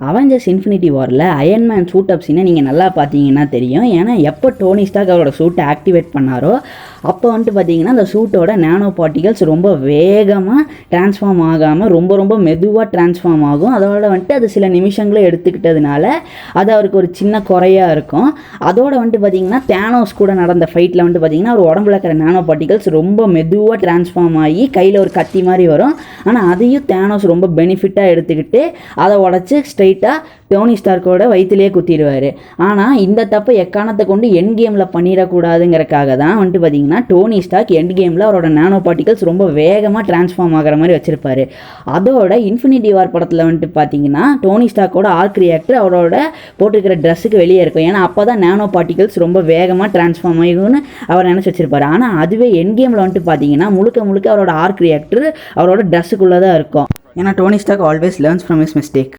Avengers infinity வாரில் Iron Man suit அப் சீனை நீங்கள் நல்லா பார்த்தீங்கன்னா தெரியும். ஏன்னா எப்போ டோனி ஸ்டார்க் அவரோட சூட்டை ஆக்டிவேட் பண்ணாரோ அப்போ வந்துட்டு பார்த்தீங்கன்னா அந்த சூட்டோட நானோ பார்ட்டிகல்ஸ் ரொம்ப வேகமாக ட்ரான்ஸ்ஃபார்ம் ஆகாமல் ரொம்ப மெதுவாக ட்ரான்ஸ்ஃபார்ம் ஆகும். அதோட வந்துட்டு அது சில நிமிஷங்களே எடுத்துக்கிட்டதுனால அது அவருக்கு ஒரு சின்ன குறையாக இருக்கும். அதோட வந்துட்டு பார்த்தீங்கன்னா தேனோஸ் கூட நடந்த ஃபைட்டில் வந்துட்டு பார்த்தீங்கன்னா அவர் உடம்புல இருக்கிற நானோ பார்ட்டிகல்ஸ் ரொம்ப மெதுவாக ட்ரான்ஸ்ஃபார்ம் ஆகி கையில் ஒரு கத்தி மாதிரி வரும். ஆனால் அதையும் தேனோஸ் ரொம்ப பெனிஃபிட்டாக எடுத்துக்கிட்டு அதை உடச்சி ஸ்ட்ரைட்டாக டோனி ஸ்டார்க்கோட வயிற்றுலேயே குத்திடுவார். ஆனால் இந்த தப்பை எக்காரணத்தை கொண்டு எண்ட் கேமில் பண்ணிடக்கூடாதுங்கிறக்காக தான் வந்துட்டு பார்த்தீங்கன்னா டோனி ஸ்டார்க் எண்ட் கேமில் அவரோட நானோ பார்ட்டிகல்ஸ் ரொம்ப வேகமாக ட்ரான்ஸ்ஃபார்ம் ஆகிற மாதிரி வச்சுருப்பார். அதோட இன்ஃபினிட்டி வார் படத்தில் வந்துட்டு பார்த்தீங்கன்னா டோனி ஸ்டார்க்கோட ஆர்க் ரியாக்டர் அவரோட போட்டிருக்கிற ட்ரெஸ்ஸுக்கு வெளியே இருக்கும். ஏன்னா அப்போ தான் நானோ பார்ட்டிகல்ஸ் ரொம்ப வேகமாக ட்ரான்ஸ்ஃபார்ம் ஆகும்னு அவர் நினச்சி வச்சுருப்பார். ஆனால் அதுவே எண்ட் கேமில் வந்துட்டு பார்த்தீங்கன்னா முழுக்க அவரோட ஆர்க் ரியாக்டர் அவரோட ட்ரெஸ்ஸுக்குள்ளே தான் இருக்கும். ஏன்னா Tony Stark always learns from his mistake.